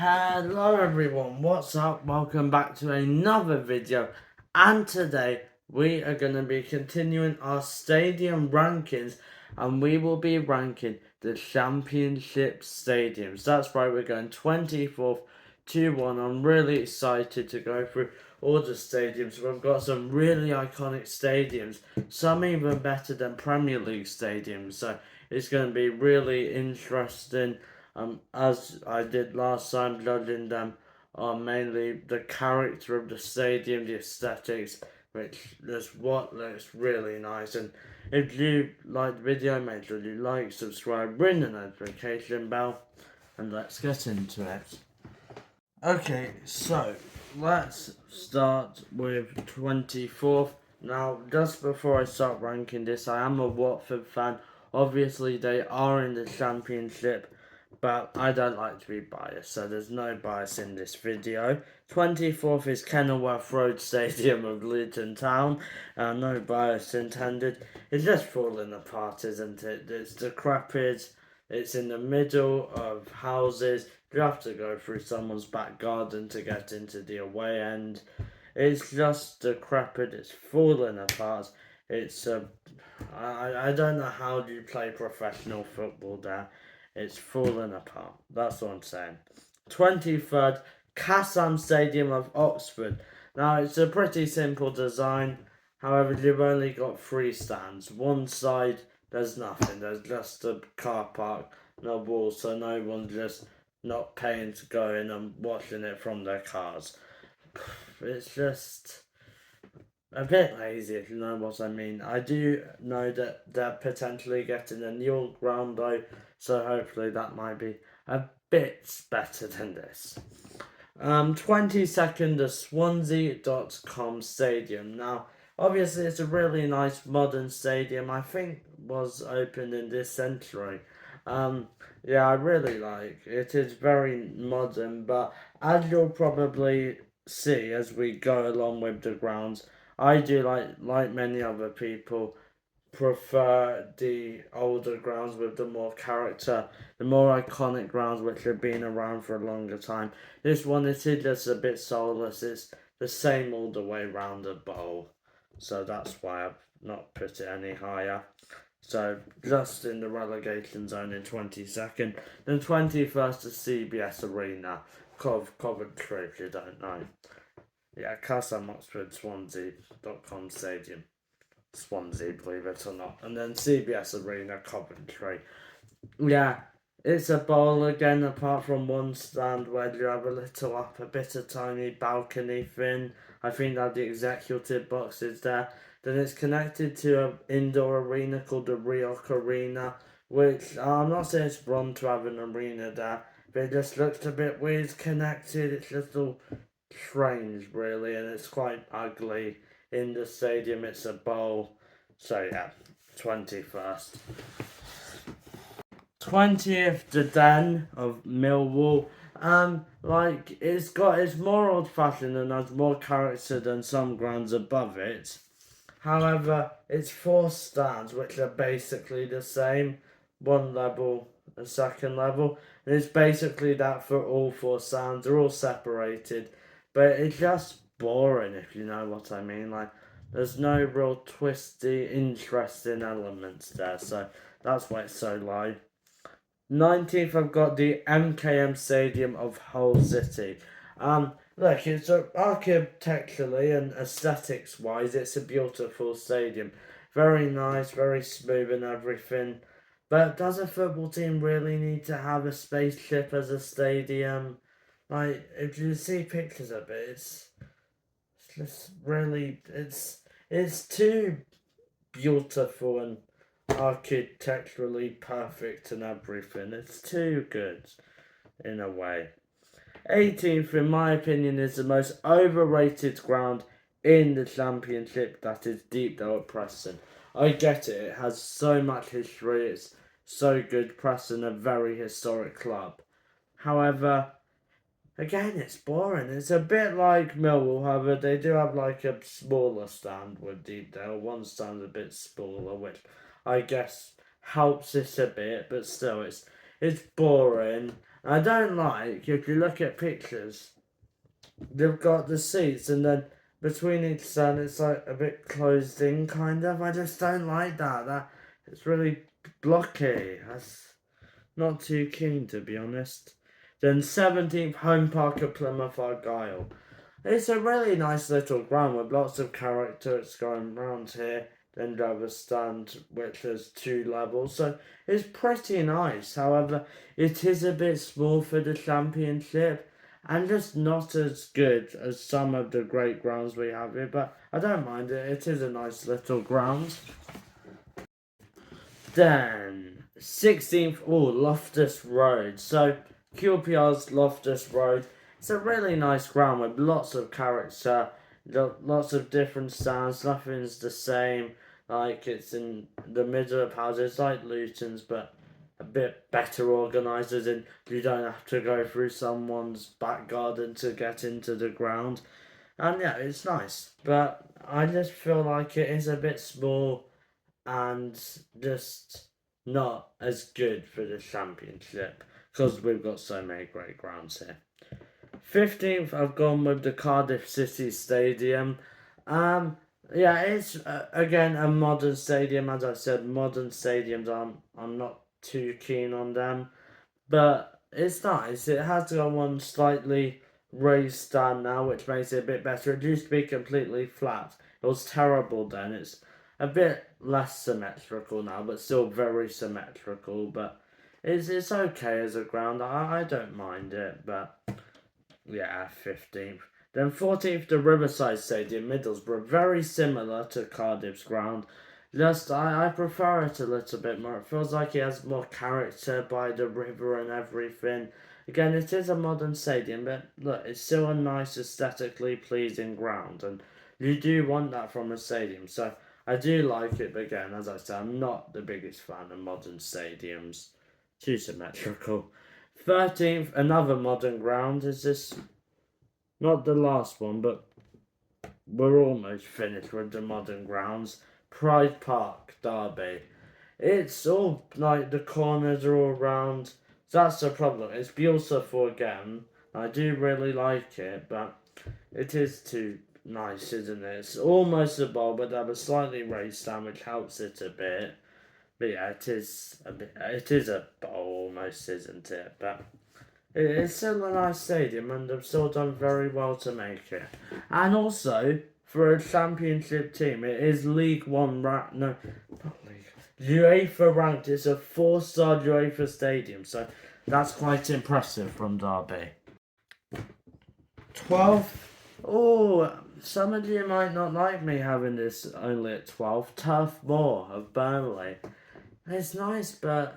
Hello everyone, what's up? Welcome back to another video, and today we are going to be continuing our stadium rankings, and we will be ranking the championship stadiums. That's right, we're going 24th to 1. I'm really excited to go through all the stadiums. We've got some really iconic stadiums, some even better than Premier League stadiums, so it's going to be really interesting. As I did last time, judging them on mainly the character of the stadium, the aesthetics, which is what looks really nice. And if you like the video, make sure you like, subscribe, ring the notification bell, and let's get into it. Okay, so let's start with 24th. Now, just before I start ranking this, I am a Watford fan. Obviously, they are in the Championship, but I don't like to be biased, so there's no bias in this video. 24th is Kenilworth Road Stadium of Luton Town. No bias intended. It's just falling apart, isn't it? It's decrepit. It's in the middle of houses. You have to go through someone's back garden to get into the away end. It's just decrepit. It's falling apart. It's I don't know how you play professional football there. It's falling apart. That's what I'm saying. 23rd, Kassam Stadium of Oxford. Now it's a pretty simple design. However, you've only got three stands. One side there's nothing. There's just a car park, no walls, so no one's just not paying to go in and watching it from their cars. It's just a bit lazy, if you know what I mean. I do know that they're potentially getting a new ground though, so hopefully that might be a bit better than this. 22nd, the Swansea.com Stadium. Now, obviously, it's a really nice modern stadium. I think was opened in this century. Yeah, I really like it. Is very modern, but as you'll probably see as we go along with the grounds, I do like many other people prefer the older grounds with the more character, the more iconic grounds which have been around for a longer time. This one is just a bit soulless. It's the same all the way round the bowl, so that's why I've not put it any higher. So just in the relegation zone in 22nd, then 21st is CBS Arena, Coventry if you don't know. Yeah, Castle Oxford Swansea.com Stadium. Swansea, believe it or not. And then CBS Arena, Coventry. Yeah, it's a bowl again, apart from one stand where you have a little up, a bit of tiny balcony thing. I think that the executive box is there. Then it's connected to an indoor arena called the Rioch Arena, which I'm not saying it's wrong to have an arena there, but it just looks a bit weird connected. It's just all strange, really, and it's quite ugly. In the stadium, it's a bowl. So, yeah, 21st. 20th, the Den of Millwall. It's more old fashioned and has more character than some grounds above it. However, it's four stands which are basically the same, one level, a second level. And it's basically that for all four stands. They're all separated, but it's just boring if you know what I mean. Like, there's no real twisty, interesting elements there, so that's why it's so low. 19th, I've got the MKM Stadium of Hull City. Look, it's architecturally and aesthetics wise, it's a beautiful stadium. Very nice, very smooth and everything. But does a football team really need to have a spaceship as a stadium? Like, if you see pictures of it, it's just really, it's too beautiful and architecturally perfect and everything. It's too good in a way. 18th, in my opinion, is the most overrated ground in the Championship. That is Deepdale at Preston. I get it, it has so much history, it's so good. Preston, a very historic club. However, again, it's boring. It's a bit like Millwall, however, they do have like a smaller stand with Deepdale. One stand's a bit smaller, which I guess helps it a bit, but still, it's boring. I don't like, if you look at pictures, they've got the seats and then between each stand it's like a bit closed in kind of. I just don't like that. It's really blocky. That's not too keen to be honest. Then 17th Home Park at Plymouth Argyle. It's a really nice little ground with lots of characters going around here. Then you have a stand which has 2 levels, so it's pretty nice. However, it is a bit small for the championship and just not as good as some of the great grounds we have here, but I don't mind it. It is a nice little ground. Then 16th, Loftus Road. So QPR's Loftus Road. It's a really nice ground with lots of character, lots of different stands. Nothing's the same. Like it's in the middle of houses, like Luton's, but a bit better organised. As in, you don't have to go through someone's back garden to get into the ground. And yeah, it's nice, but I just feel like it is a bit small and just not as good for the championship because we've got so many great grounds here. 15th, I've gone with the Cardiff City Stadium. Yeah, it's again a modern stadium. As I said, modern stadiums, I'm not too keen on them, but it's nice. It has got one slightly raised stand now, which makes it a bit better. It used to be completely flat. It was terrible then. It's a bit less symmetrical now, but still very symmetrical. But it's okay as a ground. I don't mind it, but yeah, 15th. Then 14th, the Riverside Stadium, Middlesbrough. Very similar to Cardiff's ground. Just, I prefer it a little bit more. It feels like it has more character by the river and everything. Again, it is a modern stadium, but look, it's still a nice, aesthetically pleasing ground. And you do want that from a stadium. So I do like it, but again, as I said, I'm not the biggest fan of modern stadiums. Too symmetrical. 13th, another modern ground. Is this not the last one, but we're almost finished with the modern grounds. Pride Park, Derby. It's all like the corners are all round. That's the problem. It's beautiful again. I do really like it, but it is too nice, isn't it? It's almost a bowl, but they have a slightly raised stand, which helps it a bit. But yeah, it is a bit. It is a bowl almost, isn't it? But it's still a nice stadium, and they've still done very well to make it. And also, for a championship team, it is League One ranked. No, not League. UEFA ranked. It's a 4-star UEFA stadium, so that's quite impressive from Derby. 12th. Oh, some of you might not like me having this only at 12. Turf Moor of Burnley. It's nice, but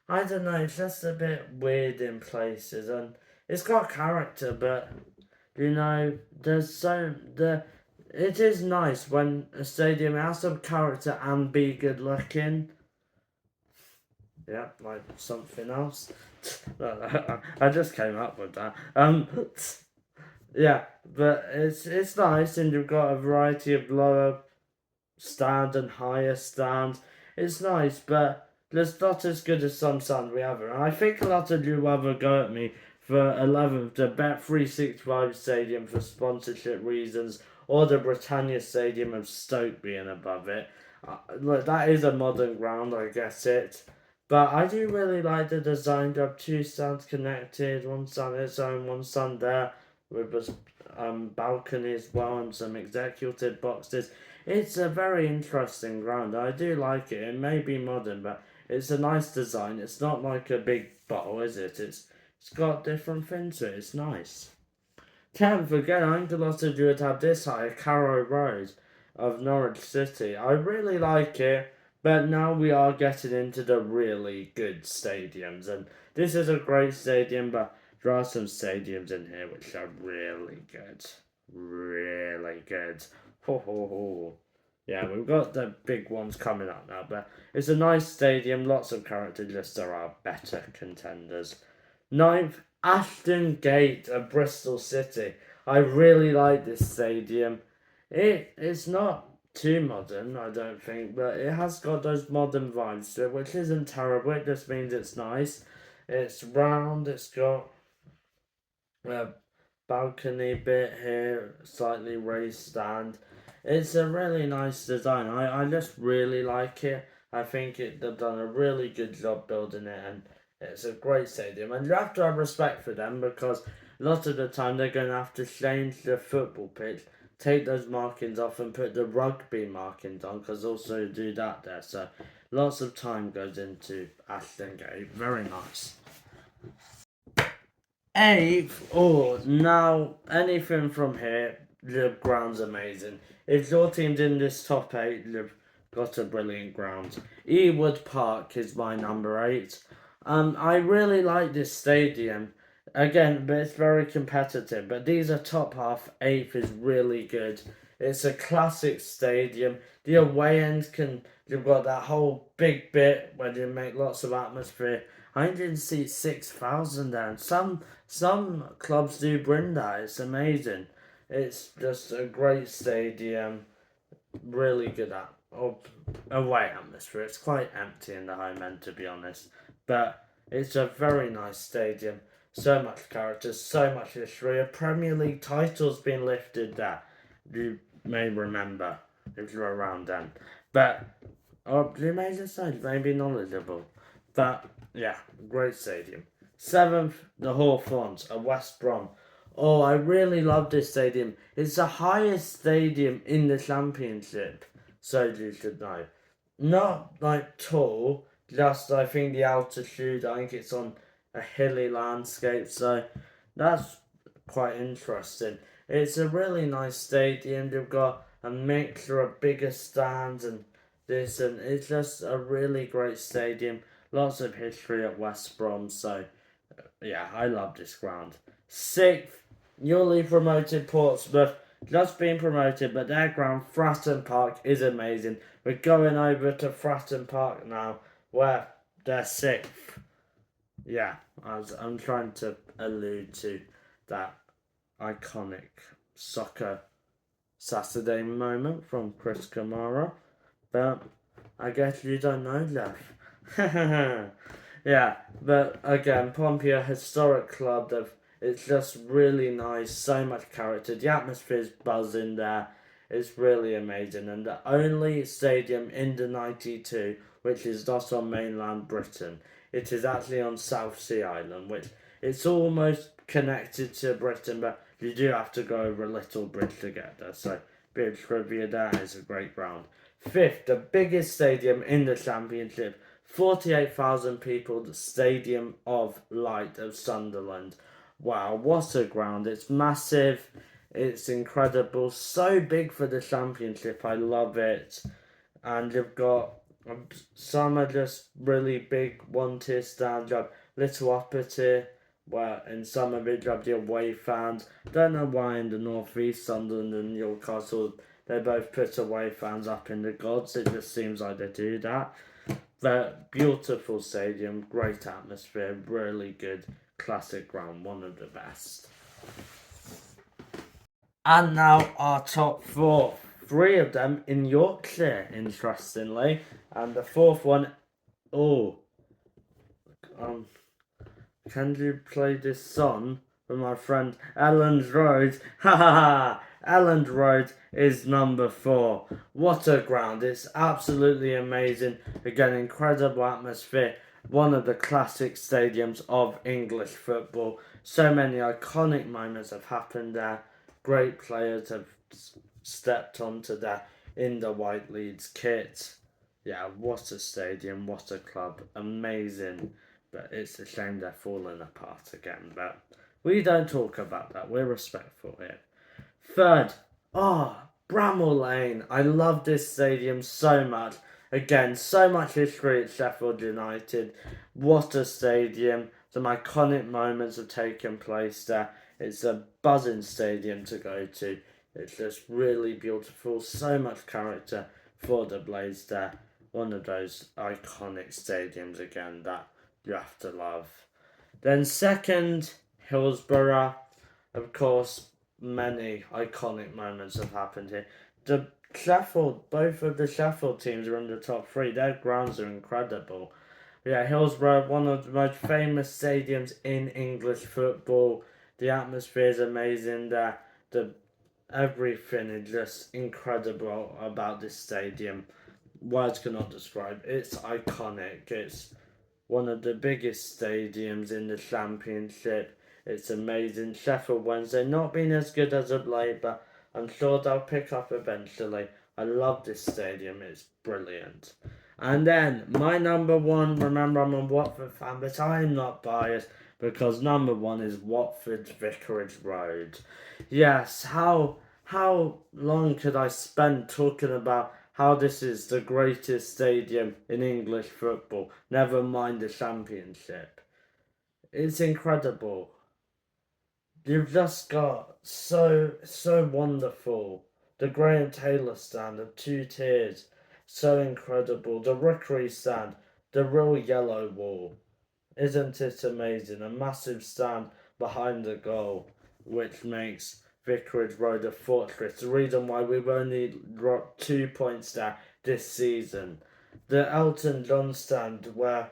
I don't know, it's just a bit weird in places, and it's got character, but you know, it is nice when a stadium has some character and be good looking. Yeah, like something else. I just came up with that. Yeah, but it's nice, and you've got a variety of lower stand and higher stand. It's nice, but it's not as good as some stand we have. And I think a lot of you will have a go at me for 11th, the Bet365 Stadium for sponsorship reasons, or the Britannia Stadium of Stoke being above it. Look, that is a modern ground, I guess it. But I do really like the design. You have 2 stands connected, one stand its own, one stand there with a balcony as well and some executive boxes. It's a very interesting ground. I do like it. It may be modern, but it's a nice design. It's not like a big bottle, is it? It's got different things to it. It's nice. 10th, again, I think a lot of you would have this high, Carrow Road of Norwich City. I really like it, but now we are getting into the really good stadiums. And this is a great stadium, but there are some stadiums in here which are really good. Really good. Ho ho ho. Yeah, we've got the big ones coming up now, but it's a nice stadium, lots of character, just there are better contenders. 9th, Ashton Gate of Bristol City. I really like this stadium. It's not too modern, I don't think, but it has got those modern vibes to it, which isn't terrible, it just means it's nice. It's round, it's got a balcony bit here, slightly raised stand. It's a really nice design. I just really like it. I think they've done a really good job building it, and it's a great stadium. And you have to have respect for them because a lot of the time they're going to have to change the football pitch, take those markings off, and put the rugby markings on because also do that there. So lots of time goes into Ashton Gate. Very nice. Eighth, oh, now anything from here, the ground's amazing. If your team's in this top eight, you've got a brilliant ground. Ewood Park is my number 8. I really like this stadium. Again, but it's very competitive. But these are top half. Eighth is really good. It's a classic stadium. The away end you've got that whole big bit where you make lots of atmosphere. I didn't see 6,000 there. And some clubs do bring that. It's amazing. It's just a great stadium. Really good away atmosphere. It's quite empty in the home end, to be honest. But it's a very nice stadium. So much character, so much history. A Premier League title's been lifted there. You may remember if you were around then. But, or you may decide, maybe knowledgeable. But, yeah, great stadium. 7th, the Hawthorns, a West Brom. Oh, I really love this stadium. It's the highest stadium in the championship, so you should know. Not like tall, just I think the altitude, I think it's on a hilly landscape, so that's quite interesting. It's a really nice stadium. You've got a mixture of bigger stands and this, and it's just a really great stadium. Lots of history at West Brom, so yeah, I love this ground. 6th, newly promoted Portsmouth, just been promoted, but their ground, Fratton Park, is amazing. We're going over to Fratton Park now, where they're 6th. Yeah, I'm trying to allude to that iconic soccer Saturday moment from Chris Kamara, but I guess you don't know, Jeff. Yeah, but again, Pompey, a historic club. It's just really nice, so much character. The atmosphere's buzzing there. It's really amazing, and the only stadium in the 92 which is not on mainland Britain. It is actually on South Sea Island, which it's almost connected to Britain, but you do have to go over a little bridge to get there. So, bit of trivia there. Is a great ground. 5th, the biggest stadium in the championship. 48,000 people, the Stadium of Light of Sunderland. Wow, what a ground. It's massive. It's incredible. So big for the championship. I love it. And you've got some are just really big one-tier stands. You have little upper tier, where in some of it you have the away fans. Don't know why in the northeast, Sunderland and Newcastle, they both put away fans up in the gods. It just seems like they do that. But beautiful stadium, great atmosphere, really good classic ground, one of the best. And now our top 4. 3 of them in Yorkshire, interestingly. And the 4th one, can you play this song for my friend Elland Road? Ha ha ha! Elland Road is number 4. What a ground. It's absolutely amazing. Again, incredible atmosphere. One of the classic stadiums of English football. So many iconic moments have happened there. Great players have stepped onto that in the White Leeds kit. Yeah, what a stadium, what a club. Amazing. But it's a shame they're falling apart again. But we don't talk about that. We're respectful here. 3rd, Bramall Lane. I love this stadium so much. Again, so much history at Sheffield United. What a stadium. Some iconic moments have taken place there. It's a buzzing stadium to go to. It's just really beautiful. So much character for the Blades there. One of those iconic stadiums again that you have to love. Then 2nd, Hillsborough. Of course, many iconic moments have happened here. Both of the Sheffield teams are in the top 3. Their grounds are incredible. Yeah, Hillsborough, one of the most famous stadiums in English football. The atmosphere is amazing there. The everything is just incredible about this stadium. Words cannot describe. It's iconic. It's one of the biggest stadiums in the Championship. It's amazing. Sheffield Wednesday not been as good as of late, but I'm sure they'll pick up eventually. I love this stadium. It's brilliant. And then my number one. Remember, I'm a Watford fan, but I'm not biased because number one is Watford Vicarage Road. Yes, how long could I spend talking about how this is the greatest stadium in English football, never mind the Championship? It's incredible. You've just got so wonderful. The Graham Taylor stand of 2 tiers, so incredible. The Rookery stand, the real yellow wall. Isn't it amazing? A massive stand behind the goal, which makes Vicarage Road a fortress. The reason why we've only dropped 2 points there this season. The Elton John stand, where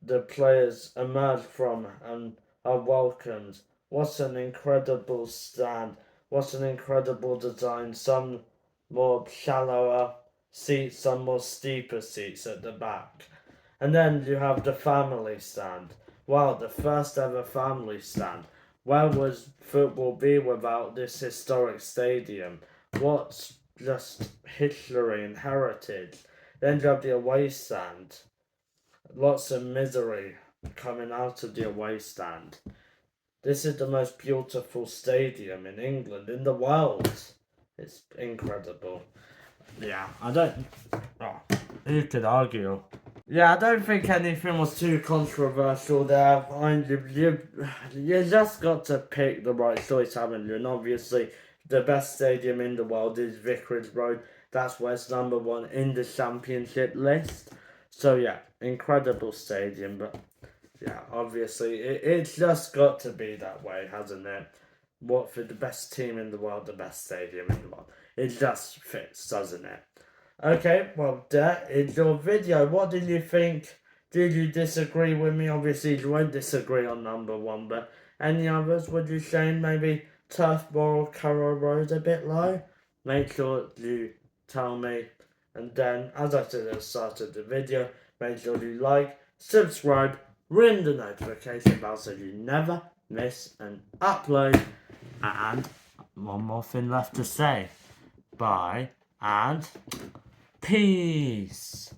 the players emerge from and are welcomed. What an incredible stand. What an incredible design. Some more shallower seats, some more steeper seats at the back. And then you have the family stand. Wow, the first ever family stand. Where would football be without this historic stadium? What's just history and heritage? Then you have the away stand. Lots of misery coming out of the away stand. This is the most beautiful stadium in England, in the world. It's incredible. Yeah, I don't. Oh, who could argue? Yeah, I don't think anything was too controversial there. You just got to pick the right choice, haven't you? And obviously, the best stadium in the world is Vicarage Road. That's where it's number one in the Championship list. So yeah, incredible stadium. But yeah, obviously, it's just got to be that way, hasn't it? Watford, the best team in the world, the best stadium in the world. It just fits, doesn't it? Okay, well, that is your video. What did you think? Did you disagree with me? Obviously, you won't disagree on number one, but any others? Would you say maybe Turfborough or Carrow Road a bit low? Make sure you tell me. And then, as I said at the start of the video, make sure you like, subscribe, ring the notification bell so you never miss an upload. And one more thing left to say. Bye and peace.